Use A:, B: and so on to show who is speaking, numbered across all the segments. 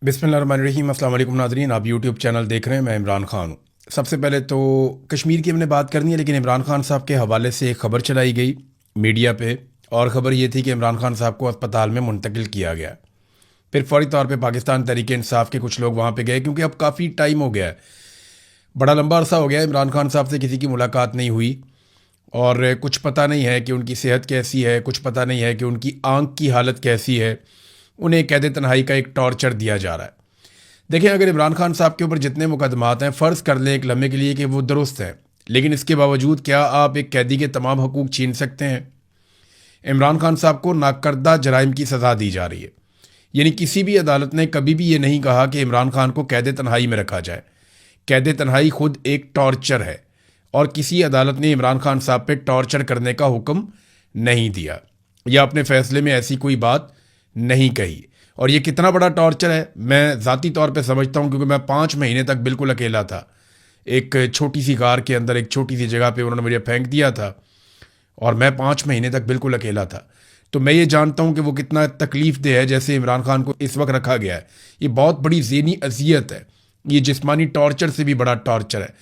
A: बिस्मिल्लाहिर्रहमानिर्रहीम। अस्सलाम वालेकुम नाज़रीन, आप यूट्यूब चैनल देख रहे हैं। मैं इमरान ख़ान हूँ। सबसे पहले तो कश्मीर की हमने बात करनी है, लेकिन इमरान ख़ान साहब के हवाले से एक ख़बर चलाई गई मीडिया पे, और ख़बर ये थी कि इमरान ख़ान साहब को अस्पताल में मुंतकिल किया गया। फिर फौरी तौर पे पाकिस्तान तहरीक इंसाफ के कुछ लोग वहाँ पे गए, क्योंकि अब काफ़ी टाइम हो गया है, बड़ा लंबा अरसा हो गया है इमरान ख़ान साहब से किसी की मुलाकात नहीं हुई, और कुछ पता नहीं है कि उनकी सेहत कैसी है, कुछ पता नहीं है कि उनकी आँख की हालत कैसी है। उन्हें कैद तन्हाई का एक टॉर्चर दिया जा रहा है। देखिए, अगर इमरान खान साहब के ऊपर जितने मुकदमात हैं, फ़र्ज़ कर लें एक लम्हे के लिए कि वो दुरुस्त हैं, लेकिन इसके बावजूद क्या आप एक कैदी के तमाम हकूक़ छीन सकते हैं? इमरान खान साहब को नाकर्दा जराइम की सज़ा दी जा रही है। यानी किसी भी अदालत ने कभी भी ये नहीं कहा कि इमरान खान को कैद तन्हाई में रखा जाए। कैद तन्हाई खुद एक टॉर्चर है, और किसी अदालत ने इमरान खान साहब पे टॉर्चर करने का हुक्म नहीं दिया, या अपने फ़ैसले में ऐसी कोई बात नहीं कही। और ये कितना बड़ा टॉर्चर है, मैं ज़ाती तौर पे समझता हूँ, क्योंकि मैं 5 महीने तक बिल्कुल अकेला था। एक छोटी सी कार के अंदर, एक छोटी सी जगह पे उन्होंने मुझे फेंक दिया था, और मैं 5 महीने तक बिल्कुल अकेला था। तो मैं ये जानता हूँ कि वो कितना तकलीफ़ दे है जैसे इमरान खान को इस वक्त रखा गया है। ये बहुत बड़ी ज़हनी अजियत है, ये जिस्मानी टॉर्चर से भी बड़ा टॉर्चर है।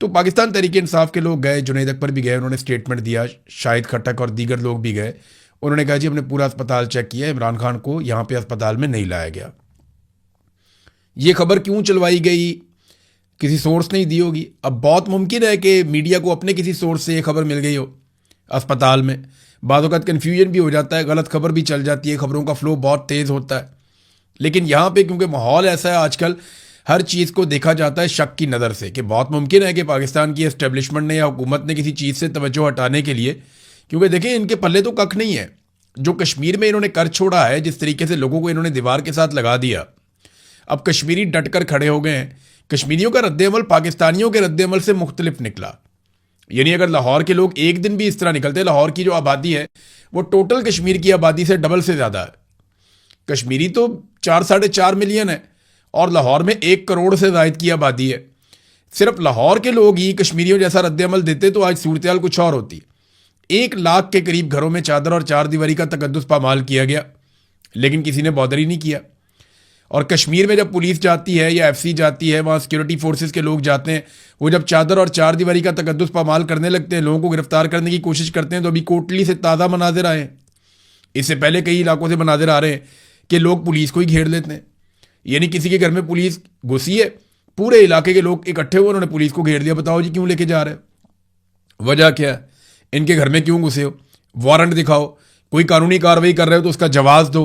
A: तो पाकिस्तान तहरीक इंसाफ के लोग गए, जुनैद अकबर भी गए, उन्होंने स्टेटमेंट दिया, शाहिद खट्टक और दीगर लोग भी गए। उन्होंने कहा जी हमने पूरा अस्पताल चेक किया, इमरान खान को यहाँ पे अस्पताल में नहीं लाया गया। ये खबर क्यों चलवाई गई, किसी सोर्स नहीं दी होगी। अब बहुत मुमकिन है कि मीडिया को अपने किसी सोर्स से ये खबर मिल गई हो अस्पताल में। बाद वक़्त कन्फ्यूजन भी हो जाता है, गलत खबर भी चल जाती है, खबरों का फ्लो बहुत तेज़ होता है। लेकिन यहाँ पे क्योंकि माहौल ऐसा है आजकल, हर चीज़ को देखा जाता है शक की नज़र से, कि बहुत मुमकिन है कि पाकिस्तान की एस्टेब्लिशमेंट ने या हुकूमत ने किसी चीज़ से तवज्जो हटाने के लिए, क्योंकि देखें इनके पल्ले तो कख नहीं है। जो कश्मीर में इन्होंने कर छोड़ा है, जिस तरीके से लोगों को इन्होंने दीवार के साथ लगा दिया, अब कश्मीरी डट कर खड़े हो गए हैं। कश्मीरियों का रद्द-ए-अमल पाकिस्तानियों के रद्द-ए-अमल से मुख्तलिफ निकला। यानी अगर लाहौर के लोग एक दिन भी इस तरह निकलते, लाहौर की जो आबादी है वो टोटल कश्मीर की आबादी से डबल से ज़्यादा है। कश्मीरी तो 4-4.5 मिलियन है, और लाहौर में 1 करोड़ से ज़ायद की आबादी है। सिर्फ लाहौर के लोग ही कश्मीरियों जैसा रद्द-ए-अमल देते तो आज सूरत हाल कुछ और होती। 1 लाख के करीब घरों में चादर और चार दीवारी का तकद्दुस पामाल किया गया, लेकिन किसी ने बॉदर ही नहीं किया। और कश्मीर में जब पुलिस जाती है या एफसी जाती है, वहाँ सिक्योरिटी फोर्सेस के लोग जाते हैं, वो जब चादर और चार दीवारी का तकद्दुस पामाल करने लगते हैं, लोगों को गिरफ्तार करने की कोशिश करते हैं, तो अभी कोटली से ताज़ा मनाजिर आए हैं। इससे पहले कई इलाकों से मनाजिर आ रहे हैं कि लोग पुलिस को ही घेर लेते हैं। यानी किसी के घर में पुलिस घुसी है, पूरे इलाके के लोग इकट्ठे हुए, उन्होंने पुलिस को घेर लिया। बताओ जी क्यों लेके जा रहे हैं, वजह क्या है, इनके घर में क्यों घुसे हो, वारंट दिखाओ, कोई कानूनी कार्रवाई कर रहे हो तो उसका जवाब दो।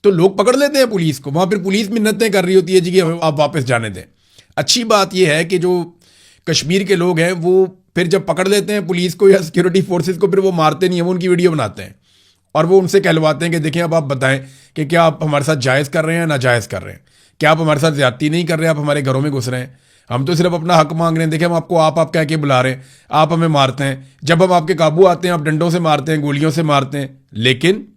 A: तो लोग पकड़ लेते हैं पुलिस को, वहाँ फिर पुलिस मिन्नतें कर रही होती है जी कि आप वापस जाने दें। अच्छी बात यह है कि जो कश्मीर के लोग हैं वो फिर जब पकड़ लेते हैं पुलिस को या सिक्योरिटी फोर्सेस को, फिर वो मारते नहीं हैं, वो उनकी वीडियो बनाते हैं और वो उनसे कहलवाते हैं कि देखें अब आप बताएं कि क्या आप हमारे साथ जायज़ कर रहे हैं या नाजायज़ कर रहे हैं, क्या आप हमारे साथ ज़्यादती नहीं कर रहे हैं, आप हमारे घरों में घुस रहे हैं, हम तो सिर्फ अपना हक मांग रहे हैं, देखें हम आपको आप कह के बुला रहे हैं, आप हमें मारते हैं, जब हम आपके काबू आते हैं आप डंडों से मारते हैं, गोलियों से मारते हैं, लेकिन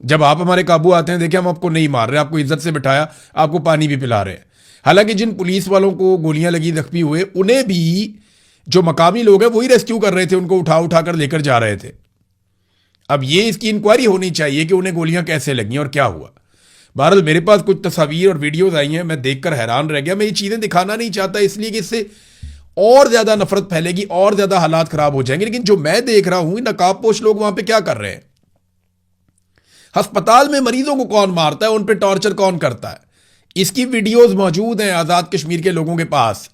A: जब आप हमारे काबू आते हैं देखें हम आपको नहीं मार रहे, आपको इज्जत से बिठाया, आपको पानी भी पिला रहे हैं। हालांकि जिन पुलिस वालों को गोलियां लगी जख्मी हुए, उन्हें भी जो मकामी लोग हैं वही रेस्क्यू कर रहे थे, उनको उठा उठा कर लेकर जा रहे थे। अब ये इसकी इंक्वायरी होनी चाहिए कि उन्हें गोलियां कैसे लगी और क्या हुआ। बहरहाल मेरे पास कुछ तस्वीर और वीडियोज आई हैं, मैं देखकर हैरान रह गया। मैं ये चीज़ें दिखाना नहीं चाहता इसलिए कि इससे और ज़्यादा नफरत फैलेगी, और ज़्यादा हालात ख़राब हो जाएंगे। लेकिन जो मैं देख रहा हूँ, नकाबपोश लोग वहाँ पे क्या कर रहे हैं, अस्पताल में मरीजों को कौन मारता है, उन पर टॉर्चर कौन करता है, इसकी वीडियोज मौजूद हैं आज़ाद कश्मीर के लोगों के पास,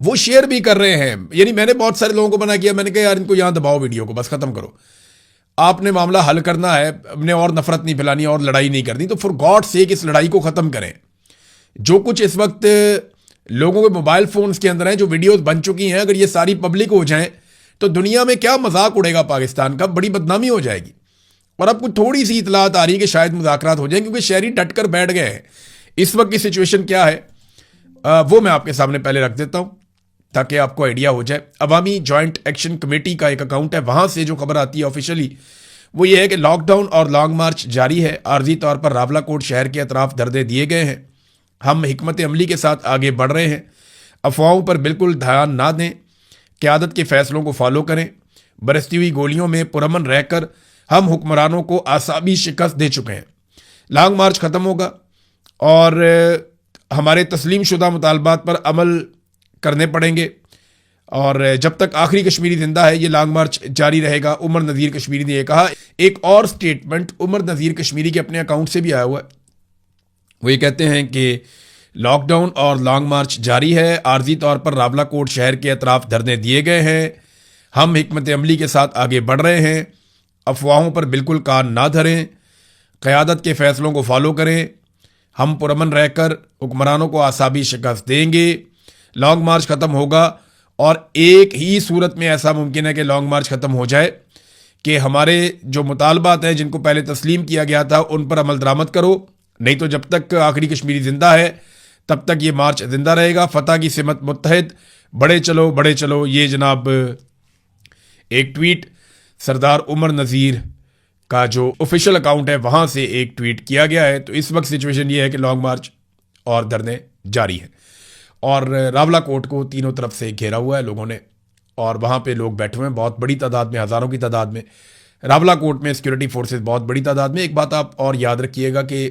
A: वो शेयर भी कर रहे हैं। यानी मैंने बहुत सारे लोगों को मना किया, मैंने कहा यार इनको यहां दबाओ, वीडियो को बस खत्म करो, आपने मामला हल करना है, अपने और नफरत नहीं फैलानी और लड़ाई नहीं करनी, तो फॉर गॉड सेक इस लड़ाई को खत्म करें। जो कुछ इस वक्त लोगों के मोबाइल फोन्स के अंदर है, जो वीडियोस बन चुकी हैं, अगर ये सारी पब्लिक हो जाएं तो दुनिया में क्या मजाक उड़ेगा पाकिस्तान का, बड़ी बदनामी हो जाएगी। और अब कुछ थोड़ी सी इतलात आ रही है कि शायद मुज़ाकरात हो जाए, क्योंकि शहरी डट कर बैठ गए हैं। इस वक्त की सिचुएशन क्या है वो मैं आपके सामने पहले रख देता हूं ताकि आपको आइडिया हो जाए। अवामी जॉइंट एक्शन कमेटी का एक अकाउंट है, वहां से जो खबर आती है ऑफिशियली वो ये है कि लॉकडाउन और लॉन्ग मार्च जारी है, आर्जी तौर पर रावलाकोट शहर के अतराफ दर्दे दिए गए हैं, हम हिकमत अमली के साथ आगे बढ़ रहे हैं, अफवाहों पर बिल्कुल ध्यान ना दें, क़यादत के फैसलों को फॉलो करें, बरसती हुई गोलियों में पुरअमन रहकर हम हुक्मरानों को आसाबी शिकस्त दे चुके हैं, लॉन्ग मार्च ख़त्म होगा, और हमारे तस्लीम शुदा मुतालबात पर अमल करने पड़ेंगे। और जब तक आखिरी कश्मीरी जिंदा है ये लॉन्ग मार्च जारी रहेगा, उमर नज़ीर कश्मीरी ने यह कहा। एक और स्टेटमेंट उमर नज़ीर कश्मीरी के अपने अकाउंट से भी आया हुआ है। वो ये कहते हैं कि लॉकडाउन और लॉन्ग मार्च जारी है, आर्जी तौर पर रावला कोट शहर के अतराफ धरने दिए गए हैं, हम हिकमत अमली के साथ आगे बढ़ रहे हैं, अफवाहों पर बिल्कुल कान ना धरें, क़यादत के फैसलों को फॉलो करें, हम पुरअमन रहकर हुक्मरानों को आसाबी शिकस्त देंगे, लॉन्ग मार्च ख़त्म होगा और एक ही सूरत में ऐसा मुमकिन है कि लॉन्ग मार्च ख़त्म हो जाए कि हमारे जो मुतालबात हैं जिनको पहले तस्लीम किया गया था उन पर अमल दरामद करो, नहीं तो जब तक आखिरी कश्मीरी जिंदा है तब तक ये मार्च जिंदा रहेगा। फतह की सिमत मुत्तहिद, बड़े चलो। ये जनाब एक ट्वीट सरदार उमर नज़ीर का जो ऑफिशियल अकाउंट है वहाँ से एक ट्वीट किया गया है। तो इस वक्त सिचुएशन ये है कि लॉन्ग मार्च और धरने जारी हैं और रावला कोर्ट को तीनों तरफ से घेरा हुआ है लोगों ने और वहाँ पे लोग बैठे हुए हैं बहुत बड़ी तादाद में, हज़ारों की तादाद में। रावला कोर्ट में सिक्योरिटी फोर्सेस बहुत बड़ी तादाद में। एक बात आप और याद रखिएगा कि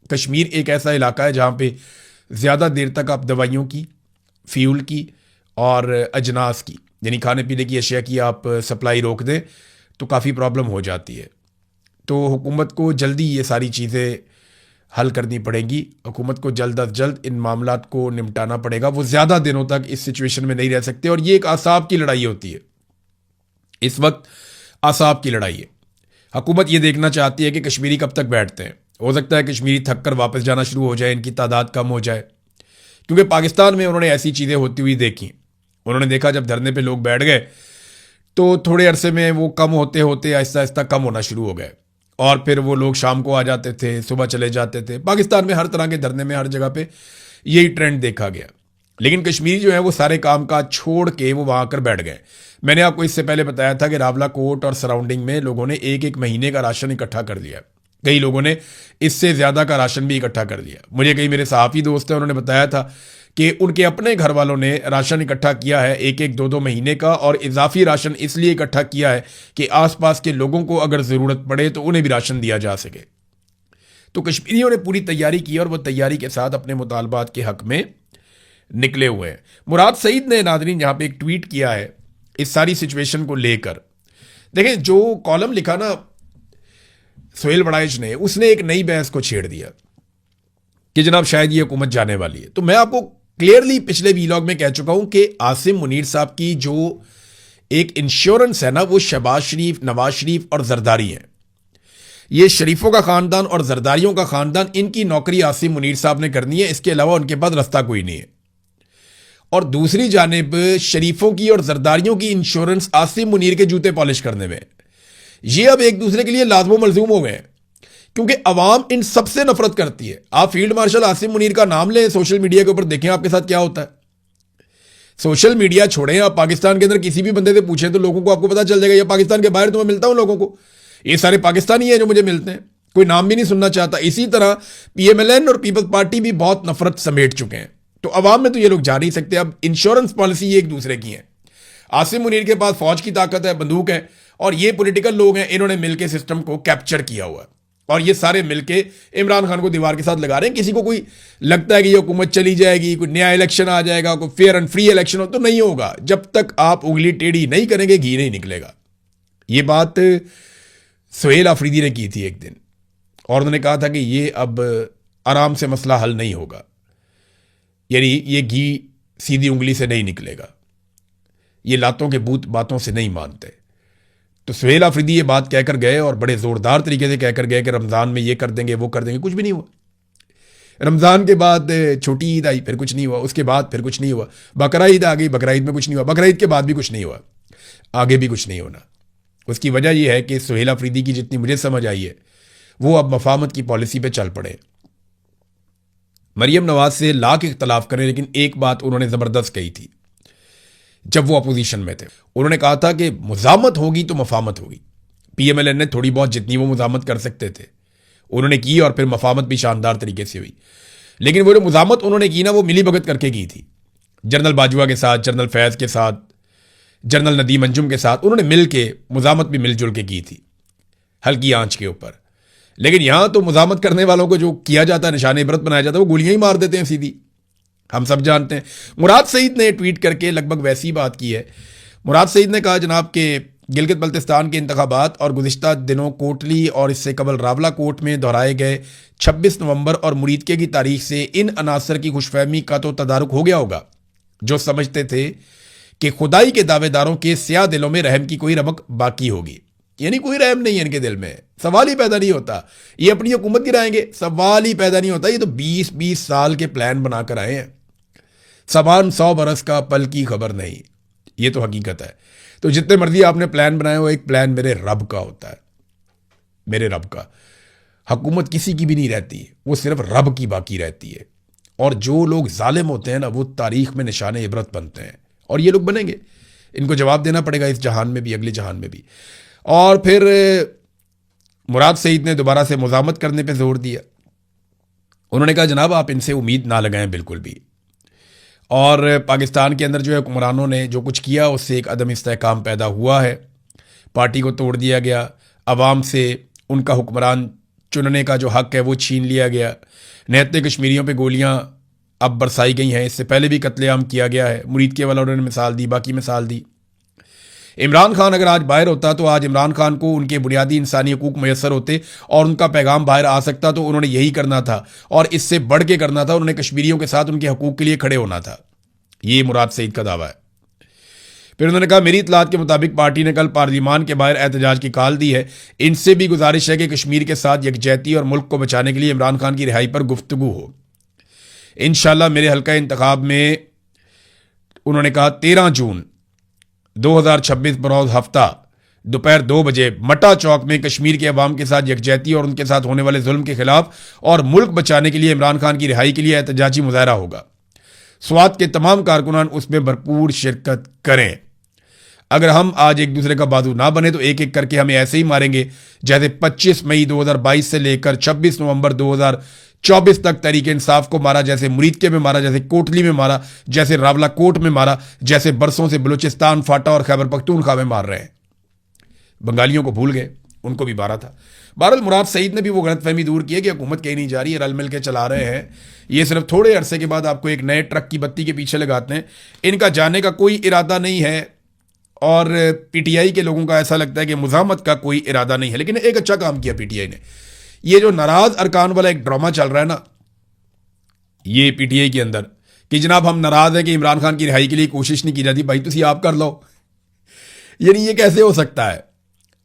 A: कश्मीर एक ऐसा इलाका है जहाँ पे ज़्यादा देर तक आप दवाइयों की, फ्यूल की और अजनास की यानी खाने पीने की अशिया की आप सप्लाई रोक दें तो काफ़ी प्रॉब्लम हो जाती है। तो हुकूमत को जल्दी ये सारी चीज़ें हल करनी पड़ेंगी, हुकूमत को जल्द अज जल्द इन मामलात को निपटाना पड़ेगा। वो ज़्यादा दिनों तक इस सिचुएशन में नहीं रह सकते और ये एक आसाब की लड़ाई होती है, इस वक्त आसाब की लड़ाई है। हुकूमत ये देखना चाहती है कि कश्मीरी कब तक बैठते हैं। हो सकता है कश्मीरी थक कर वापस जाना शुरू हो जाए, इनकी तादाद कम हो जाए, क्योंकि पाकिस्तान में उन्होंने ऐसी चीज़ें होती हुई देखी। उन्होंने देखा जब धरने पे लोग बैठ गए तो थोड़े अरसे में वो कम होते होते आहिस्ता आहिस्ता कम होना शुरू हो गए और फिर वो लोग शाम को आ जाते थे, सुबह चले जाते थे। पाकिस्तान में हर तरह के धरने में हर जगह पे यही ट्रेंड देखा गया। लेकिन कश्मीरी जो है वो सारे काम काज छोड़ के वो वहाँ आकर बैठ गए। मैंने आपको इससे पहले बताया था कि रावला कोट और सराउंडिंग में लोगों ने एक एक महीने का राशन इकट्ठा कर लिया, कई लोगों ने इससे ज़्यादा का राशन भी इकट्ठा कर लिया। मुझे कई मेरे सहाफ़ी दोस्त हैं, उन्होंने बताया था कि उनके अपने घर वालों ने राशन इकट्ठा किया है एक एक दो दो महीने का, और इजाफी राशन इसलिए इकट्ठा किया है कि आसपास के लोगों को अगर ज़रूरत पड़े तो उन्हें भी राशन दिया जा सके। तो कश्मीरियों ने पूरी तैयारी की और वह तैयारी के साथ अपने मुतालबात के हक में निकले हुए हैं। मुराद सईद ने नादरीन यहाँ पे एक ट्वीट किया है इस सारी सिचुएशन को लेकर। देखें, जो कॉलम लिखा ना सोहेल बड़ाइच ने, उसने एक नई बहस को छेड़ दिया कि जनाब शायद ये हुकूमत जाने वाली है। तो मैं आपको क्लियरली पिछले वीलॉग में कह चुका हूं कि आसिम मुनीर साहब की जो एक इंश्योरेंस है ना, वो शहबाज शरीफ, नवाज शरीफ और जरदारी है। ये शरीफों का खानदान और जरदारियों का खानदान, इनकी नौकरी आसिम मुनीर साहब ने करनी है, इसके अलावा उनके पास रास्ता कोई नहीं है। और दूसरी जानिब शरीफों की और जरदारियों की इंश्योरेंस आसिम मुनीर के जूते पॉलिश करने में। ये अब एक दूसरे के लिए लाज़िम मलज़ूम हो गए हैं क्योंकि अवाम इन सबसे नफरत करती है। आप फील्ड मार्शल आसिम मुनीर का नाम लें, सोशल मीडिया के ऊपर देखें आपके साथ क्या होता है। सोशल मीडिया छोड़ें, आप पाकिस्तान के अंदर किसी भी बंदे से पूछें तो लोगों को आपको पता चल जाएगा। या पाकिस्तान के बाहर तो मैं मिलता हूं लोगों को, ये सारे पाकिस्तानी हैं जो मुझे मिलते हैं, कोई नाम भी नहीं सुनना चाहता। इसी तरह PMLN और पीपल्स पार्टी भी बहुत नफरत समेट चुके हैं। तो अवाम में तो ये लोग जा नहीं सकते। अब इंश्योरेंस पॉलिसी ये एक दूसरे की है। आसिम मुनीर के पास फौज की ताकत है, बंदूक है, और ये पॉलिटिकल लोग हैं, इन्होंने मिलकर सिस्टम को कैप्चर किया हुआ है और ये सारे मिलके इमरान खान को दीवार के साथ लगा रहे हैं। किसी को कोई लगता है कि ये हुकूमत चली जाएगी, कोई नया इलेक्शन आ जाएगा, कोई फेयर एंड फ्री इलेक्शन हो, तो नहीं होगा। जब तक आप उंगली टेढ़ी नहीं करेंगे घी नहीं निकलेगा। ये बात सुहेल आफरीदी ने की थी एक दिन और उन्होंने कहा था कि ये अब आराम से मसला हल नहीं होगा, यानी ये घी सीधी उंगली से नहीं निकलेगा, ये लातों के बूत बातों से नहीं मानते। तो सुहेल आफरीदी ये बात कहकर गए और बड़े ज़ोरदार तरीके से कहकर गए कि रमज़ान में ये कर देंगे वो कर देंगे। कुछ भी नहीं हुआ। रमज़ान के बाद छोटी ईद आई, फिर कुछ नहीं हुआ। उसके बाद फिर कुछ नहीं हुआ। बकरा ईद आ गई, बकरा ईद में कुछ नहीं हुआ। बकरा ईद के बाद भी कुछ नहीं हुआ, आगे भी कुछ नहीं होना। उसकी वजह यह है कि सुहेल आफरीदी की जितनी मुझे समझ आई है वो अब मफाहमत की पॉलिसी पर चल पड़े। मरियम नवाज से लाख इख्तलाफ करें, लेकिन एक बात उन्होंने ज़बरदस्त कही थी जब वो अपोजिशन में थे। उन्होंने कहा था कि मुज़ामत होगी तो मफाहमत होगी। PMLN ने थोड़ी बहुत जितनी वो मुज़ामत कर सकते थे उन्होंने की और फिर मफाहमत भी शानदार तरीके से हुई। लेकिन वो जो मुज़ामत उन्होंने की ना, वो मिली भगत करके की थी। जनरल बाजवा के साथ, जनरल फैज़ के साथ, जनरल नदीम अंजुम के साथ उन्होंने मिल के मुज़ामत भी मिलजुल के की थी, हल्की आंच के ऊपर। लेकिन यहां तो मुजामत करने वालों को जो किया जाता है, निशाने इबरत बनाया जाता है, वो गोलियां ही मार देते हैं सीधी। हम सब जानते हैं। मुराद सईद ने ट्वीट करके लगभग वैसी बात की है। मुराद सईद ने कहा, जनाब के गिलगित बल्तिस्तान के इंतखाबात और गुज़िश्ता दिनों कोटली और इससे कबल रावला कोट में दोहराए गए 26 नवंबर और मुरीदके की तारीख से इन अनासर की खुशफहमी का तो तदारुक हो गया होगा जो समझते थे कि खुदाई के दावेदारों के स्याह दिलों में रहम की कोई रमक बाकी होगी। यानी कोई रहम नहीं है इनके दिल में, सवाल ही पैदा नहीं होता। ये अपनी हुकूमत गिराएंगे, सवाल ही पैदा नहीं होता। ये तो 20-20 साल के प्लान बनाकर आए हैं। सबान 100 बरस का पल की खबर नहीं, ये तो हकीकत है। तो जितने मर्जी आपने प्लान बनाए हो, एक प्लान मेरे रब का होता है, मेरे रब का। हुकूमत किसी की भी नहीं रहती, वो सिर्फ रब की बाकी रहती है। और जो लोग जालिम होते हैं ना, वो तारीख में निशाने इबरत बनते हैं, और ये लोग बनेंगे। इनको जवाब देना पड़ेगा इस जहान में भी, अगले जहान में भी। और फिर मुराद सईद ने दोबारा से मुजामत करने पे जोर दिया। उन्होंने कहा, जनाब आप इनसे उम्मीद ना लगाएं बिल्कुल भी। और पाकिस्तान के अंदर जो है हुक्मरानों ने जो कुछ किया, उससे एक अदम इस्तेहकाम पैदा हुआ है। पार्टी को तोड़ दिया गया, अवाम से उनका हुक्मरान चुनने का जो हक है वो छीन लिया गया। निहत्ते कश्मीरियों पे गोलियां अब बरसाई गई हैं। इससे पहले भी कत्लेआम किया गया है। मुरीद के वाला उन्होंने मिसाल दी, बाकी मिसाल दी। इमरान खान अगर आज बाहर होता तो आज इमरान खान को उनके बुनियादी इंसानी हकूक मैसर होते और उनका पैगाम बाहर आ सकता, तो उन्होंने यही करना था और इससे बढ़ के करना था। उन्होंने कश्मीरियों के साथ उनके हकूक के लिए खड़े होना था। ये मुराद सईद का दावा है। फिर उन्होंने कहा, मेरी इतलात के मुताबिक पार्टी ने कल पार्लियामान के बाहर एहतजाज की कॉल दी है। इनसे भी गुजारिश है कि कश्मीर के साथ यकजहती और मुल्क को बचाने के लिए इमरान खान की रिहाई पर गुफ्तगू हो। इंशाल्लाह मेरे हल्का इंतखाब में, उन्होंने कहा 13 जून 2026 बरोज हफ्ता दोपहर 2 बजे मटा चौक में कश्मीर के अवाम के साथ यकजहती और उनके साथ होने वाले जुल्म के खिलाफ और मुल्क बचाने के लिए इमरान खान की रिहाई के लिए एहतजाजी मुजाहरा होगा। स्वात के तमाम कारकुनान उसमें भरपूर शिरकत करें। अगर हम आज एक दूसरे का बाजू ना बने तो एक एक करके हमें ऐसे ही मारेंगे जैसे 25 मई 2022 से लेकर 26 नवंबर 2024 तक तहरीक इंसाफ को मारा, जैसे मुरीदके में मारा, जैसे कोटली में मारा, जैसे रावला कोट में मारा, जैसे बरसों से बलूचिस्तान, फाटा और खैबर पख्तूनख्वा में मार रहे हैं। बंगालियों को भूल गए, उनको भी मारा था। बहरहाल मुराद सईद ने भी वो गलतफहमी दूर की है कि हुकूमत कहीं नहीं जा रही है, रल मिल के चला रहे हैं। ये सिर्फ थोड़े अरसे के बाद आपको एक नए ट्रक की बत्ती के पीछे लगाते हैं। इनका जाने का कोई इरादा नहीं है और पीटीआई के लोगों का ऐसा लगता है कि मुजामत का कोई इरादा नहीं है। लेकिन एक अच्छा काम किया पीटीआई ने। ये जो नाराज अरकान वाला एक ड्रामा चल रहा है ना, ये पीटीआई के अंदर, कि जनाब हम नाराज हैं कि इमरान खान की रिहाई के लिए कोशिश नहीं की जाती, भाई तुसी आप कर लो। यानी ये कैसे हो सकता है?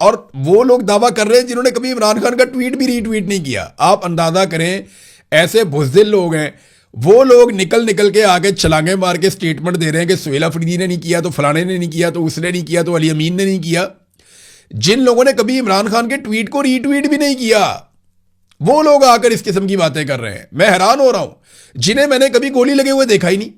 A: और वो लोग दावा कर रहे हैं जिन्होंने कभी इमरान खान का ट्वीट भी रीट्वीट नहीं किया। आप अंदाजा करें, ऐसे बुज़दिल लोग हैं। वो लोग निकल निकल के आगे छलांगे मार के स्टेटमेंट दे रहे हैं कि सुहेल अफरीदी ने नहीं किया तो फलाने ने नहीं किया तो उसने नहीं किया तो अली अमीन ने नहीं किया। जिन लोगों ने कभी इमरान खान के ट्वीट को रीट्वीट भी नहीं किया, वो लोग आकर इस किस्म की बातें कर रहे हैं। मैं हैरान हो रहा हूं। जिन्हें मैंने कभी गोली लगे हुए देखा ही नहीं,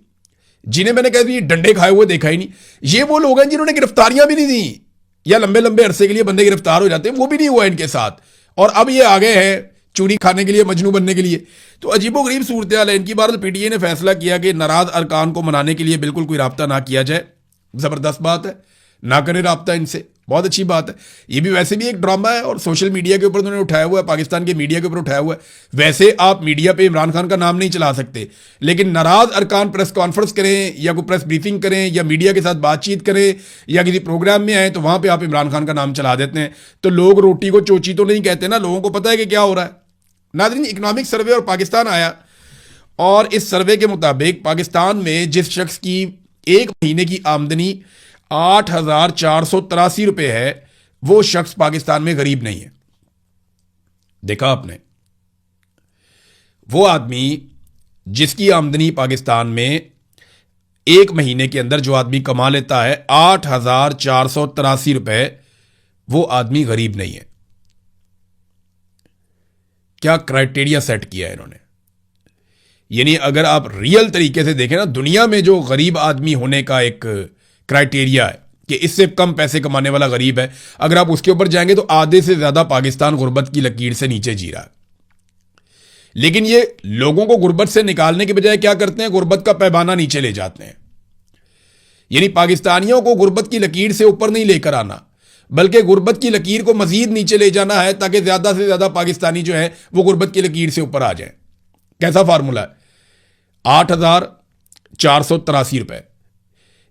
A: जिन्हें मैंने कभी डंडे खाए हुए देखा ही नहीं, ये वो लोग हैं जिन्होंने गिरफ्तारियां भी नहीं दी, या लंबे लंबे अरसे के लिए बंदे गिरफ्तार हो जाते हैं, वो भी नहीं हुआ इनके साथ। और अब ये आ गए हैं चूड़ी खाने के लिए, मजनू बनने के लिए। तो अजीबोगरीब सूरत हाल है इनकी। बार पीटीए ने फैसला किया कि नाराज अरकान को मनाने के लिए बिल्कुल कोई राब्ता ना किया जाए। जबरदस्त बात है, ना करें राब्ता इनसे, बहुत अच्छी बात है। ये भी वैसे भी एक ड्रामा है और सोशल मीडिया के ऊपर उन्होंने उठाया हुआ है, पाकिस्तान के मीडिया के ऊपर उठाया हुआ है। वैसे आप मीडिया पे इमरान खान का नाम नहीं चला सकते, लेकिन नाराज अरकान प्रेस कॉन्फ्रेंस करें या कोई प्रेस ब्रीफिंग करें या मीडिया के साथ बातचीत करें या किसी प्रोग्राम में आए तो वहां पर आप इमरान खान का नाम चला देते हैं। तो लोग रोटी को चोची तो नहीं कहते ना, लोगों को पता है कि क्या हो रहा है। नाज़रीन, इकोनॉमिक सर्वे और पाकिस्तान आया और इस सर्वे के मुताबिक पाकिस्तान में जिस शख्स की एक महीने की आमदनी 8,483 रुपए है, वो शख्स पाकिस्तान में गरीब नहीं है। देखा आपने, वो आदमी जिसकी आमदनी पाकिस्तान में एक महीने के अंदर जो आदमी कमा लेता है 8,483 रुपए, वो आदमी गरीब नहीं है। क्या क्राइटेरिया सेट किया है इन्होंने। यानी अगर आप रियल तरीके से देखें ना, दुनिया में जो गरीब आदमी होने का एक क्राइटेरिया है कि इससे कम पैसे कमाने वाला गरीब है, अगर आप उसके ऊपर जाएंगे तो आधे से ज्यादा पाकिस्तान गुर्बत की लकीर से नीचे जी रहा है। लेकिन ये लोगों को गुर्बत से निकालने के बजाय क्या करते हैं, गुर्बत का पैमाना नीचे ले जाते हैं। यानी पाकिस्तानियों को गुर्बत की लकीर से ऊपर नहीं लेकर आना, बल्कि गुर्बत की लकीर को मजीद नीचे ले जाना है ताकि ज़्यादा से ज़्यादा पाकिस्तानी जो है वो गुर्बत की लकीर से ऊपर आ जाए। कैसा फार्मूला है? 8,483 रुपये।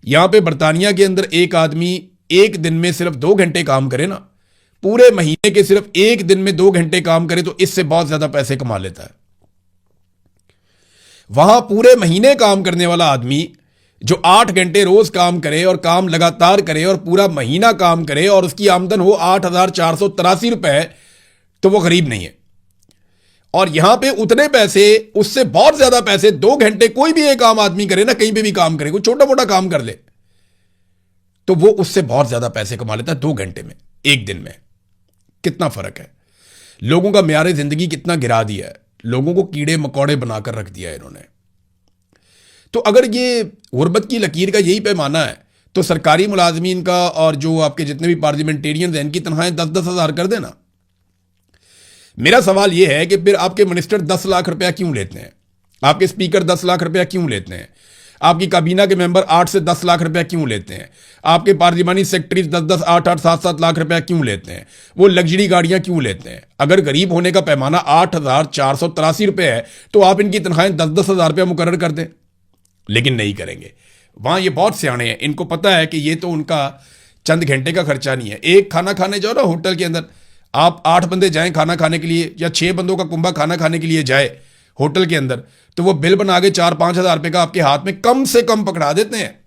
A: यहां पे बरतानिया के अंदर एक आदमी एक दिन में सिर्फ 2 घंटे काम करे ना, पूरे महीने के सिर्फ एक दिन में 2 घंटे काम करे तो इससे बहुत ज्यादा पैसे कमा लेता है। वहां पूरे महीने काम करने वाला आदमी जो 8 घंटे रोज काम करे और काम लगातार करे और पूरा महीना काम करे और उसकी आमदन हो 8,483 रुपये, तो वो गरीब नहीं है। और यहां पे उतने पैसे, उससे बहुत ज्यादा पैसे 2 घंटे कोई भी एक आम आदमी करे ना, कहीं पे भी काम करे, कोई छोटा मोटा काम कर ले, तो वो उससे बहुत ज्यादा पैसे कमा लेता है 2 घंटे में, एक दिन में। कितना फर्क है। लोगों का म्यार जिंदगी कितना गिरा दिया है, लोगों को कीड़े मकोड़े बनाकर रख दिया है इन्होंने। तो अगर ये गुर्बत की लकीर का यही पैमाना है तो सरकारी मुलाजमीन का और जो आपके जितने भी पार्लियामेंटेरियंस हैं इनकी तनख्वाहें 10-10 हज़ार कर देना। मेरा सवाल यह है कि फिर आपके मिनिस्टर 10 लाख रुपया क्यों लेते हैं, आपके स्पीकर 10 लाख रुपया क्यों लेते हैं, आपकी काबीना के मेंबर 8 से 10 लाख रुपया क्यों लेते हैं, आपके पार्लिमानी सेक्रेटरी 10-10, 8-8, 7-7 लाख रुपया क्यों लेते हैं, वो लग्जरी गाड़ियां क्यों लेते हैं? अगर गरीब होने का पैमाना 8,483 रुपये है तो आप इनकी तनख्वाहें 10-10 हज़ार रुपया मुकर्रर कर दें, लेकिन नहीं करेंगे। वहां ये बहुत सियाणे हैं, इनको पता है कि ये तो उनका चंद घंटे का खर्चा नहीं है। एक खाना खाने जाओ ना होटल के अंदर, आप 8 बंदे जाएं खाना खाने के लिए या 6 बंदों का कुंभा खाना खाने के लिए जाए होटल के अंदर, तो वो बिल बना के 4-5 हज़ार रुपये का आपके हाथ में कम से कम पकड़ा देते हैं।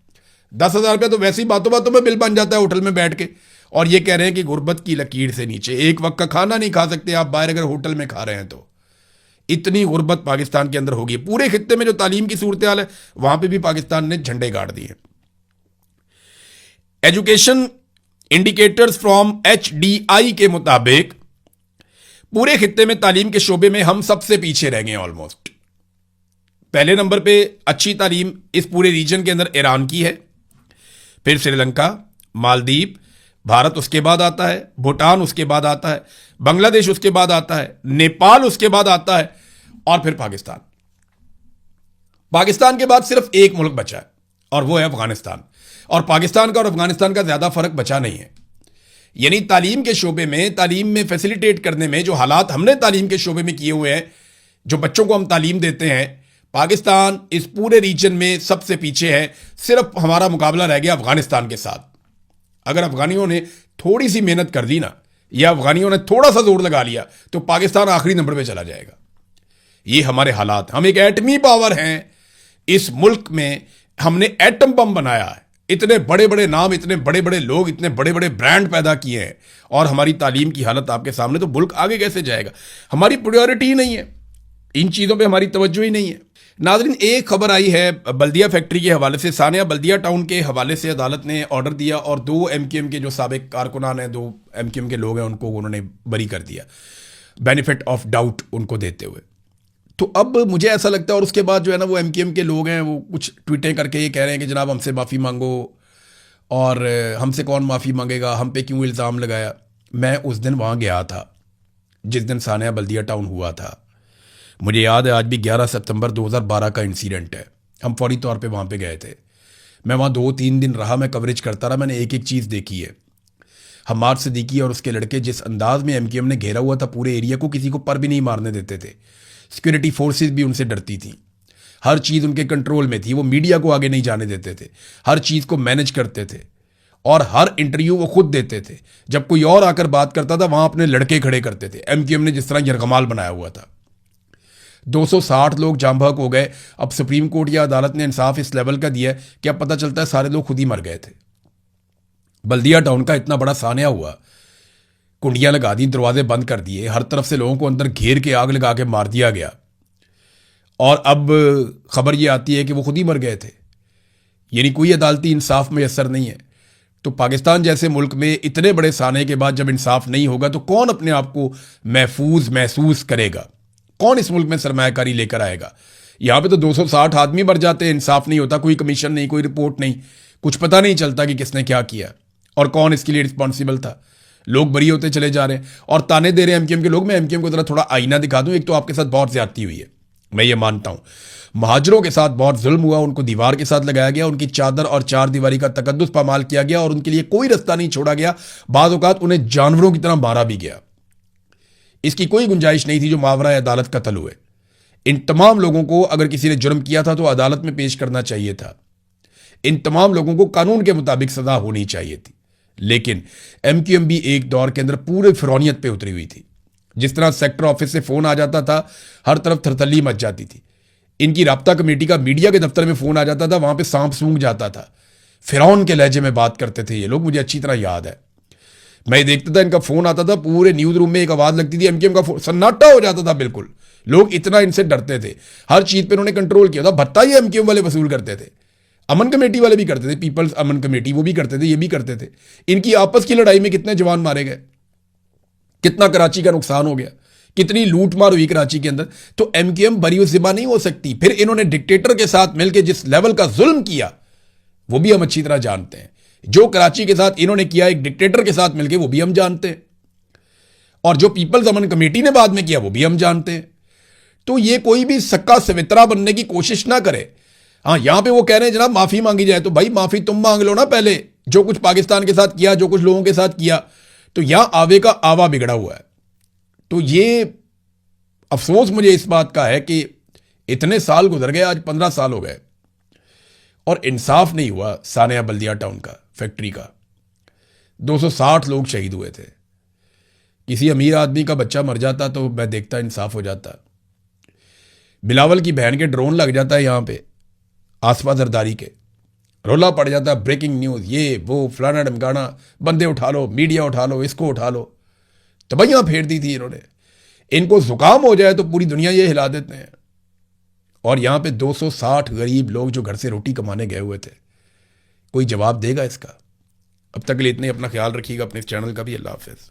A: 10 हज़ार रुपये तो वैसे ही बातों बातों में बिल बन जाता है होटल में बैठ के। और ये कह रहे हैं कि गुर्बत की लकीर से नीचे एक वक्त का खाना नहीं खा सकते आप बाहर अगर होटल में खा रहे हैं तो। इतनी गुर्बत पाकिस्तान के अंदर होगी। पूरे खित्ते में जो तालीम की सूरत हाल है वहां पे भी पाकिस्तान ने झंडे गाड़ दिए। एजुकेशन इंडिकेटर्स फ्रॉम HDI के मुताबिक पूरे खित्ते में तालीम के शोबे में हम सबसे पीछे रह गए ऑलमोस्ट। पहले नंबर पे अच्छी तालीम इस पूरे रीजन के अंदर ईरान की है, फिर श्रीलंका, मालदीव, भारत उसके बाद आता है, भूटान उसके बाद आता है, बांग्लादेश उसके बाद आता है, नेपाल उसके बाद आता है और फिर पाकिस्तान। पाकिस्तान के बाद सिर्फ एक मुल्क बचा है और वो है अफगानिस्तान। और पाकिस्तान का और अफगानिस्तान का ज्यादा फर्क बचा नहीं है। यानी तालीम के शोबे में, तालीम में फैसिलिटेट करने में जो हालात हमने तालीम के शोबे में किए हुए हैं, जो बच्चों को हम तालीम देते हैं, पाकिस्तान इस पूरे रीजन में सबसे पीछे है। सिर्फ हमारा मुकाबला रह गया अफगानिस्तान के साथ। अगर अफगानियों ने थोड़ी सी मेहनत कर दी ना, या अफगानियों ने थोड़ा सा जोर लगा लिया, तो पाकिस्तान आखिरी नंबर पे चला जाएगा। ये हमारे हालात। हम एक एटमी पावर हैं इस मुल्क में, हमने एटम बम बनाया है, इतने बड़े बड़े नाम, इतने बड़े बड़े लोग, इतने बड़े बड़े ब्रांड पैदा किए हैं, और हमारी तालीम की हालत आपके सामने, तो मुल्क आगे कैसे जाएगा? हमारी प्रायोरिटी ही नहीं है, इन चीज़ों पे हमारी तवज्जो ही नहीं है। नाज़रीन, एक खबर आई है बल्दिया फैक्ट्री के हवाले से। सानिया बल्दिया टाउन के हवाले से अदालत ने ऑर्डर दिया और 2 MQM के जो साबिक कारकुनान हैं, 2 MQM के लोग हैं, उनको उन्होंने बरी कर दिया, बेनिफिट ऑफ डाउट उनको देते हुए। तो अब मुझे ऐसा लगता है, और उसके बाद जो है ना वो MQM के लोग हैं वो कुछ ट्वीटें करके ये कह रहे हैं कि जनाब हमसे माफ़ी मांगो, और हमसे कौन माफ़ी मांगेगा, हम पे क्यों इल्ज़ाम लगाया। मैं उस दिन वहाँ गया था जिस दिन सानिया बल्दिया टाउन हुआ था। मुझे याद है आज भी 11 सितंबर 2012 का इंसिडेंट है। हम फौरी तौर पे वहाँ पे गए थे। मैं वहाँ 2-3 दिन रहा, मैं कवरेज करता रहा, मैंने एक एक चीज़ देखी है। हमार सिद्दीकी और उसके लड़के जिस अंदाज में MQM ने घेरा हुआ था पूरे एरिया को, किसी को पर भी नहीं मारने देते थे। सिक्योरिटी फोर्सेस भी उनसे डरती थी, हर चीज़ उनके कंट्रोल में थी, वो मीडिया को आगे नहीं जाने देते थे, हर चीज़ को मैनेज करते थे, और हर इंटरव्यू वो खुद देते थे। जब कोई और आकर बात करता था वहाँ अपने लड़के खड़े करते थे। MQM ने जिस तरह यरगमाल बनाया हुआ था। 260 लोग जाम बहक हो गए। अब सुप्रीम कोर्ट या अदालत ने इंसाफ इस लेवल का दिया कि अब पता चलता है सारे लोग खुद ही मर गए थे। बल्दिया टाउन का इतना बड़ा सानिया हुआ, कुंडियां लगा दी, दरवाजे बंद कर दिए, हर तरफ से लोगों को अंदर घेर के आग लगा के मार दिया गया, और अब खबर ये आती है कि वो खुद ही मर गए थे। यानी कोई अदालती इंसाफ मैसर नहीं है। तो पाकिस्तान जैसे मुल्क में इतने बड़े साने के बाद जब इंसाफ नहीं होगा तो कौन अपने आप को महफूज महसूस करेगा? कौन इस मुल्क में सरमायाकारी लेकर आएगा? यहां पे तो 260 आदमी मर जाते हैं, इंसाफ नहीं होता, कोई कमीशन नहीं, कोई रिपोर्ट नहीं, कुछ पता नहीं चलता कि किसने क्या किया और कौन इसके लिए रिस्पॉन्सिबल था। लोग बरी होते चले जा रहे हैं और ताने दे रहे हैं MQM के लोग। मैं MQM को जरा थोड़ा आईना दिखा दूं। एक तो आपके साथ बहुत ज्यादती हुई है, मैं ये मानता हूं, महाजरों के साथ बहुत जुल्म हुआ, उनको दीवार के साथ लगाया गया, उनकी चादर और चार दीवारी का तकद्दुस पामाल किया गया और उनके लिए कोई रास्ता नहीं छोड़ा गया। बाज़ औक़ात उन्हें जानवरों की तरह मारा भी गया। इसकी कोई गुंजाइश नहीं थी जो मावरा अदालत कत्ल हुए। इन तमाम लोगों को अगर किसी ने जुर्म किया था तो अदालत में पेश करना चाहिए था। इन तमाम लोगों को कानून के मुताबिक सजा होनी चाहिए थी। लेकिन MQM भी एक दौर के अंदर पूरे फिरौनियत पे उतरी हुई थी। जिस तरह सेक्टर ऑफिस से फोन आ जाता था, हर तरफ थरथल्ली मच जाती थी। इनकी राब्ता कमेटी का मीडिया के दफ्तर में फोन आ जाता था, वहां पे सांप सूंघ जाता था। फिरौन के लहजे में बात करते थे ये लोग, मुझे अच्छी तरह याद है। मैं देखता था, इनका फोन आता था, पूरे न्यूज रूम में एक आवाज लगती थी, MQM का फोन, सन्नाटा हो जाता था बिल्कुल। लोग इतना इनसे डरते थे। हर चीज पे इन्होंने कंट्रोल किया था। भत्ता ही MQM वाले वसूल करते थे, अमन कमेटी वाले भी करते थे, पीपल्स अमन कमेटी वो भी करते थे, ये भी करते थे। इनकी आपस की लड़ाई में कितने जवान मारे गए, कितना कराची का नुकसान हो गया, कितनी लूट मार हुई कराची के अंदर। तो MQM बरी ज़िम्मा नहीं हो सकती। फिर इन्होंने डिक्टेटर के साथ मिलकर जिस लेवल का जुल्म किया वो भी हम अच्छी तरह जानते हैं। जो कराची के साथ इन्होंने किया एक डिक्टेटर के साथ मिलकर, वो भी हम जानते हैं। और जो पीपल्स अमन कमेटी ने बाद में किया वो भी हम जानते हैं। तो ये कोई भी सक्का सवित्रा बनने की कोशिश ना करे। हाँ, यहां पे वो कह रहे हैं जनाब माफी मांगी जाए, तो भाई माफी तुम मांग लो ना पहले, जो कुछ पाकिस्तान के साथ किया, जो कुछ लोगों के साथ किया। तो यहां आवे का आवा बिगड़ा हुआ है। तो ये अफसोस मुझे इस बात का है कि इतने साल गुजर गए, आज 15 साल हो गए और इंसाफ नहीं हुआ। सानिया बल्दिया टाउन का, फैक्ट्री का 260 लोग शहीद हुए थे। किसी अमीर आदमी का बच्चा मर जाता तो मैं देखता इंसाफ हो जाता। बिलावल की बहन के ड्रोन लग जाता है यहां पे, आसफा जरदारी के, रोला पड़ जाता, ब्रेकिंग न्यूज, ये वो फलाना ढमकाना, बंदे उठा लो, मीडिया उठा लो, इसको उठा लो। तबैयां फेर दी थी इन्होंने। इनको जुकाम हो जाए तो पूरी दुनिया ये हिला देते हैं। और यहां पे 260 गरीब लोग जो घर से रोटी कमाने गए हुए थे, कोई जवाब देगा इसका? अब तक के लिए इतने, अपना ख्याल रखिएगा, अपने इस चैनल का भी। अल्लाह हाफिज़।